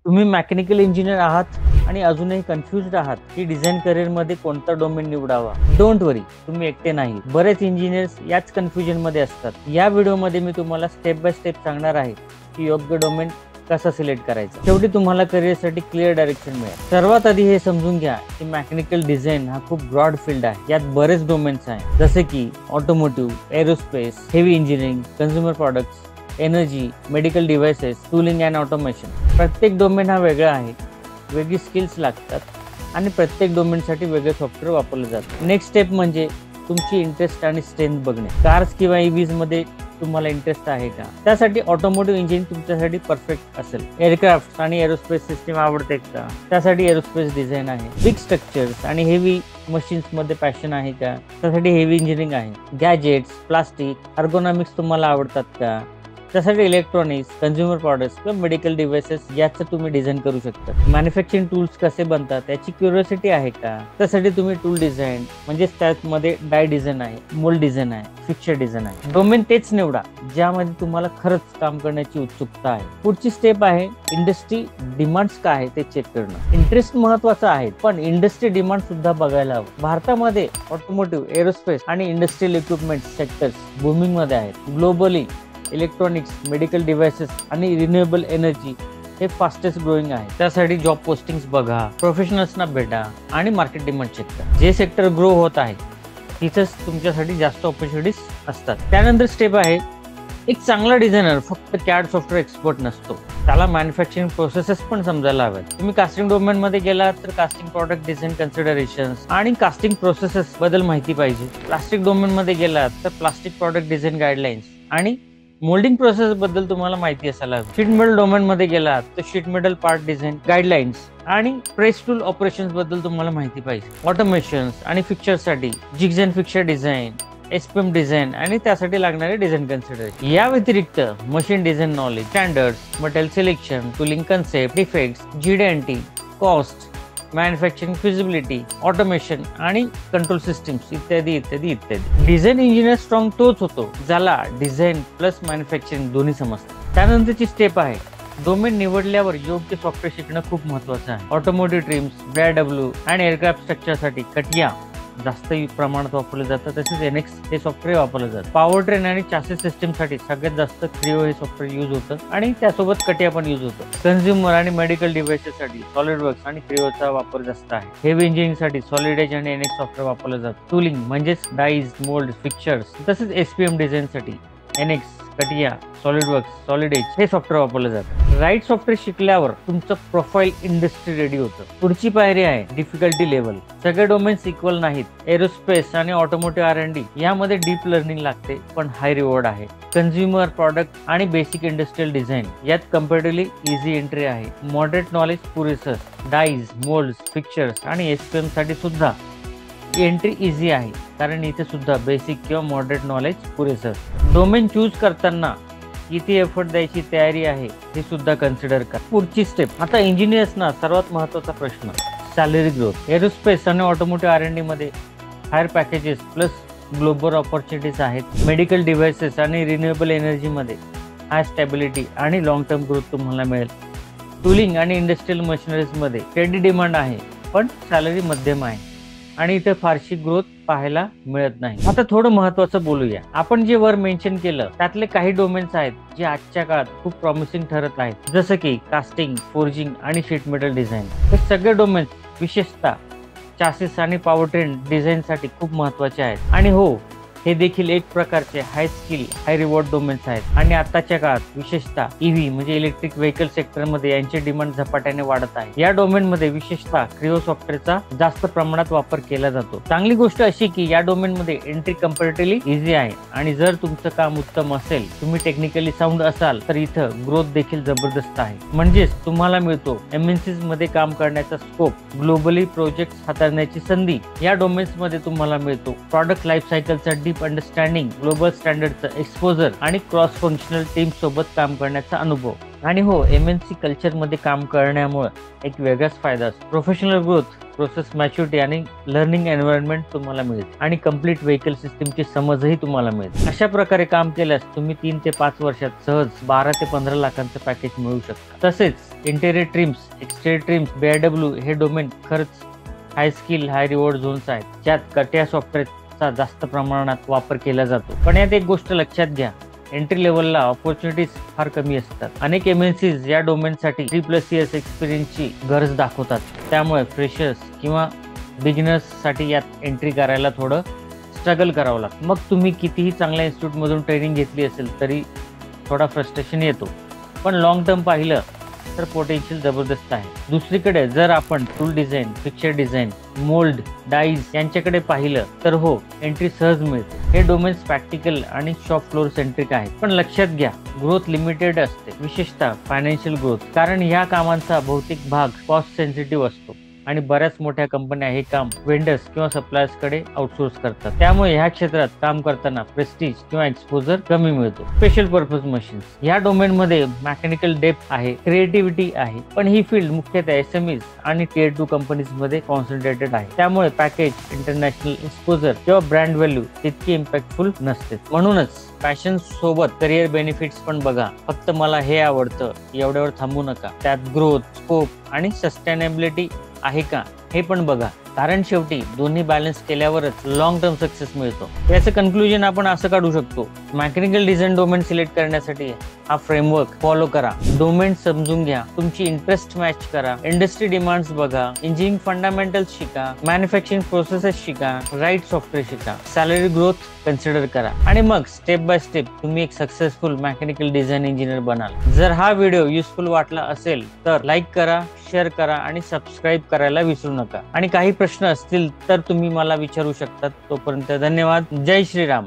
तुम्ही mechanical engineer आहात आणि अजूनही कन्फ्युज्ड आहात की डिझाईन करिअर मध्ये कोणता डोमेन निवडावा. डोंट वरी, तुम्ही एकटे नाही. बरेच इंजिनियर्स याच कन्फ्युजन मध्ये असतात. या व्हिडिओमध्ये मी तुम्हाला स्टेप बाय स्टेप सांगणार आहे की योग्य डोमेन कसा सिलेक्ट करायचा. शेवटी तुम्हाला करिअरसाठी क्लिअर डायरेक्शन मिळेल. सर्वात आधी हे समजून घ्या की मेकॅनिकल डिझाईन हा खूप ब्रॉड फील्ड आहे. यात बरेच डोमेन्स आहेत, जसे की automotive, aerospace, heavy engineering, consumer products, energy, medical devices, tooling and automation. प्रत्येक डोमेन हा वेगळा आहे, वेगळी स्किल्स लागतात आणि प्रत्येक डोमेनसाठी वेगळे सॉफ्टवेअर वापरले जातात. नेक्स्ट स्टेप म्हणजे तुमची इंटरेस्ट आणि स्ट्रेंथ बघणे. कार्स किंवा ईव्हीज मध्ये तुम्हाला इंटरेस्ट आहे का? त्यासाठी ऑटोमोटिव्ह इंजिन तुमच्यासाठी परफेक्ट असेल. एअरक्राफ्ट आणि एरोस्पेस सिस्टीम आवडते का? त्यासाठी एरोस्पेस डिझाईन आहे. बिग स्ट्रक्चर्स आणि हेवी मशीन्स मध्ये पॅशन आहे का? त्यासाठी हेवी इंजिनिअरिंग आहे. गॅजेट्स, प्लास्टिक, अर्गोनॉमिक्स तुम्हाला आवडतात का? त्यासाठी इलेक्ट्रॉनिक्स, कन्झ्युमर प्रोडक्ट्स किंवा मेडिकल डिव्हाइसेस याचं तुम्ही डिझाईन करू शकता. मॅन्युफॅक्चरिंग टूल्स कसे बनतात याची क्युरियोसिटी आहे का? त्यासाठी तुम्ही टूल डिझाईन म्हणजे त्यामध्ये डाय डिझाईन आहे, मोल्ड डिझाईन आहे, फिक्चर डिझाईन आहे. डोमेन तेच निवडा ज्यामध्ये तुम्हाला खरंच काम करण्याची उत्सुकता आहे. पुढची स्टेप आहे इंडस्ट्री डिमांड्स काय आहे ते चेक करणं. इंटरेस्ट महत्वाचा आहे, पण इंडस्ट्री डिमांड सुद्धा बघायला हवं. भारतामध्ये ऑटोमोटिव्ह, एरोस्पेस आणि इंडस्ट्रियल इक्विपमेंट सेक्टर्स बूमिंग मध्ये आहेत. ग्लोबली इलेक्ट्रॉनिक्स, मेडिकल डिव्हाइसेस आणि रिन्युएबल एनर्जी हे फास्टेस्ट ग्रोईंग आहे. त्यासाठी जॉब पोस्टिंग्स बघा, प्रोफेशनल्सना भेटा आणि मार्केट डिमांड चेक करा. जे सेक्टर ग्रो होत आहे तिथंच तुमच्यासाठी जास्त ऑपॉर्च्युनिटीज असतात. त्यानंतर स्टेप आहे, एक चांगला डिझायनर फक्त कॅड सॉफ्टवेअर एक्सपर्ट नसतो, त्याला मॅन्युफॅक्चरिंग प्रोसेसेस पण समजायला हव्यात. तुम्ही कास्टिंग डोमेन मध्ये गेलात तर कास्टिंग प्रोडक्ट डिझाईन कन्सिडरेशन्स आणि कास्टिंग प्रोसेसेस बद्दल माहिती पाहिजे. प्लास्टिक डोमेन मध्ये गेलात तर प्लास्टिक प्रोडक्ट डिझाईन गाईडलाईन्स आणि मोल्डिंग प्रोसेस बद्दल तुम्हाला माहिती असायला हवी. शीट मेटल डोमेन मध्ये गेलात तर sheet metal part design guidelines आणि प्रेस टूल ऑपरेशन्स बद्दल तुम्हाला माहिती पाहिजे. ऑटोमेशन्स आणि फिक्चरसाठी jigs and fixture design, SPM design आणि त्यासाठी लागणारे डिझाईन कन्सिडरेशन. या व्यतिरिक्त machine design knowledge, standards, material selection, tooling concept, defects, GD&T, cost, manufacturing feasibility, automation आणि कंट्रोल सिस्टीम्स इत्यादी इत्यादी इत्यादी. डिझाईन इंजिनियर स्ट्रॉंग तोच होतो ज्याला डिझाईन प्लस मॅन्युफॅक्चरिंग दोन्ही समजतात. त्यानंतरची स्टेप आहे, डोमेन निवडल्यावर योग्य सॉफ्टवेअर शिकणं खूप महत्वाचं आहे. ऑटोमोटिव्ह ट्रिम्स, BIW आणि एअरक्राफ्ट स्ट्रक्चरसाठी कटिया जास्त प्रमाणात वापरले जातात. तसेच NX हे सॉफ्टवेअर वापरलं जातं. पॉवर ट्रेन आणि चॅसिस सिस्टीम साठी सगळ्यात जास्त क्रिओ हे सॉफ्टवेअर यूज होतं आणि त्यासोबत कटिया पण यूज होतं. कन्झ्युमर आणि मेडिकल डिव्हाइसेस साठी सॉलिडवर्क्स आणि क्रिओचा वापर जास्त आहे. हेवी इंजिनिअरिंग साठी सॉलिड एज आणि NX सॉफ्टवेअर वापरलं जातं. टूलिंग म्हणजेच डाईज, मोल्ड, फिक्चर्स तसेच SPM डिझाईन साठी NX, कटिया, सॉलिडवर्क्स, सॉलिड एज हे सॉफ्टवेअर वापरलं जातं. राईट सॉफ्टवेअर शिकल्यावर तुमचं प्रोफाईल इंडस्ट्री रेडी होतं. पुढची पायरी आहे डिफिकल्टी लेवल. सगळे डोमेन्स इक्वल नाहीत. एरोस्पेस आणि ऑटोमोटिव्ह R&D यामध्ये डीप लर्निंग लागते पण हाय रिवॉर्ड आहे. कन्झ्युमर प्रोडक्ट आणि बेसिक इंडस्ट्रियल डिझाईन यात कम्पॅरेटिव्हली इझी एंट्री आहे. मॉडरेट नॉलेज पुरेसं. डाईज, मोल्ड, फिक्चर्स आणि SPM साठी सुद्धा एंट्री इझी आहे, कारण इथे सुद्धा बेसिक किंवा मॉडरेट नॉलेज पुरेसं. डोमेन चूज करताना किती एफर्ट द्यायची तयारी आहे हे सुद्धा कन्सिडर करा. पुढची स्टेप, आता इंजिनियर्सना सर्वात महत्वाचा प्रश्न, सॅलरी ग्रोथ. एरोस्पेस आणि ऑटोमोटिव्ह R&D मध्ये higher packages plus global opportunities आहेत. मेडिकल डिव्हाइसेस आणि रिन्युएबल एनर्जी मध्ये हाय स्टॅबिलिटी आणि लॉंग टर्म ग्रोथ तुम्हाला मिळेल. टूलिंग आणि इंडस्ट्रियल मशिनरीज मध्ये स्टेडी डिमांड आहे पण सॅलरी मध्यम आहे आणि इथे फारशी ग्रोथ पाहायला मिळत नाही. आता थोडं महत्वाचं बोलूया. आपण जे वर मेन्शन केलं त्यातले काही डोमेन्स आहेत जे आजच्या काळात खूप प्रॉमिसिंग ठरत आहेत, जसं की कास्टिंग, फोर्जिंग आणि शीट मेटल डिझाईन. हे सगळे डोमेन्स विशेषतः चॅसिस आणि पॉवर ट्रेन डिझाईन साठी खूप महत्वाचे आहेत. आणि हो, हे देखील एक प्रकारचे हाय स्किल, हाय रिवॉर्ड डोमेन्स आहेत. आणि आताच्या काळात विशेषतः EV म्हणजे इलेक्ट्रिक व्हेकल सेक्टर मध्ये यांची डिमांड झपाट्याने वाढत आहे. या डोमेन मध्ये विशेषतः क्रिओ सॉफ्टवेअरचा जास्त प्रमाणात वापर केला जातो. चांगली गोष्ट अशी की या डोमेन मध्ये एंट्री कम्पॅरेटिव्हली इझी आहे आणि जर तुमचं काम उत्तम असेल, तुम्ही टेक्निकली साऊंड असाल तर इथं ग्रोथ देखील जबरदस्त आहे. म्हणजेच तुम्हाला मिळतो MNCs मध्ये काम करण्याचा स्कोप, ग्लोबली प्रोजेक्ट हाताळण्याची संधी. या डोमेन्स मध्ये तुम्हाला मिळतो प्रॉडक्ट लाईफ सायकलचा डीप अंडरस्टँडिंग, ग्लोबल स्टँडर्डचं एक्सपोजर आणि क्रॉस फंक्शनल टीम सोबत काम करण्याचा अनुभव. आणि हो, MNC कल्चर मध्ये काम करण्यामुळे एक वेगळाच फायदा असतो. प्रोफेशनल ग्रोथ, प्रोसेस मॅच्युरिटी आणि लर्निंग एन्व्हायरमेंट तुम्हाला मिळेल आणि कम्प्लीट व्हेकल सिस्टीमची समजही तुम्हाला मिळेल. अशा प्रकारे काम केल्यास तुम्ही 3 ते 5 वर्षात सहज 12 ते 15 लाखांचं पॅकेज मिळवू शकता. तसेच interior TRIMS, exterior TRIMS, BIW हे डोमेन खरंच हाय स्किल हाय रिवॉर्ड झोन्स आहेत, ज्यात CATIA सॉफ्टवेअरचा जास्त प्रमाणात वापर केला जातो. पण यात एक गोष्ट लक्षात घ्या, एंट्री लेवलला ऑपॉर्च्युनिटीज फार कमी असतात. अनेक MNCs या डोमेनसाठी 3+ इयर्स एक्सपिरियन्सची गरज दाखवतात. त्यामुळे फ्रेशर्स किंवा बिगिनर्ससाठी यात एंट्री करायला थोडं स्ट्रगल करावं लागतं. मग तुम्ही कितीही चांगल्या इन्स्टिट्यूटमधून ट्रेनिंग घेतली असेल तरी थोडा फ्रस्ट्रेशन येतो. पण लॉंग टर्म पाहिलं तर पोटेन्शियल जबरदस्त आहे. दुसरीकडे जर आपण tool design, picture design, mould, dies यांच्याकडे पाहिलं तर हो, एंट्री सहज मिळते. हे डोमेन्स प्रॅक्टिकल आणि शॉप फ्लोर सेंट्रिक आहेत. पण लक्षात घ्या, ग्रोथ लिमिटेड असते, विशेषतः फायनान्शियल ग्रोथ, कारण ह्या कामांचा बहुतेक भाग कॉस्ट सेन्सिटिव्ह असतो आणि बऱ्याच मोठ्या कंपन्या हे काम वेंडर्स किंवा सप्लायर्स कडे आउटसोर्स करतात. त्यामुळे ह्या क्षेत्रात काम करताना प्रेस्टिज किंवा एक्सपोजर कमी मिळतो. स्पेशल पर्पज मशीन्स, ह्या डोमेन मध्ये मेकॅनिकल डेप्थ आहे, क्रिएटिव्हिटी आहे, पण ही फील्ड मुख्यतः SMEs आणि Tier 2 कंपनीज मध्ये कॉन्सन्ट्रेटेड आहे. त्यामुळे पॅकेज, इंटरनॅशनल एक्सपोजर किंवा ब्रँड व्हॅल्यू तितकी इम्पॅक्टफुल नसते. म्हणूनच पॅशन सोबत करिअर बेनिफिट्स पण बघा. फक्त मला हे आवडतं एवढ्यावर थांबू नका. त्यात ग्रोथ, स्कोप आणि सस्टेनेबिलिटी आहे का हे पण बघा, कारण शेवटी दोन्ही बॅलन्स केल्यावरच लॉंग टर्म सक्सेस मिळतो. याचं कन्क्लुजन आपण असं काढू शकतो, मेकॅनिकल डिझाईन डोमेन सिलेक्ट करण्यासाठी हा फ्रेमवर्क फॉलो करा. डोमेन समजून घ्या, तुमची इंटरेस्ट मॅच करा, इंडस्ट्री डिमांड्स बघा, इंजिनिअरिंग फंडामेंटल्स शिका, मॅन्युफॅक्चरिंग प्रोसेसेस शिका, राईट सॉफ्टवेअर शिका, सॅलरी ग्रोथ कन्सिडर करा आणि मग स्टेप बाय स्टेप तुम्ही एक सक्सेसफुल मेकॅनिकल डिझाईन इंजिनियर बनाल. जर हा व्हिडिओ युजफुल वाटला असेल तर लाईक करा, शेअर करा आणि सबस्क्राईब करायला विसरू नका. आणि काही प्रश्न असतील तर तुम्ही मला विचारू शकता. तोपर्यंत धन्यवाद. जय श्रीराम.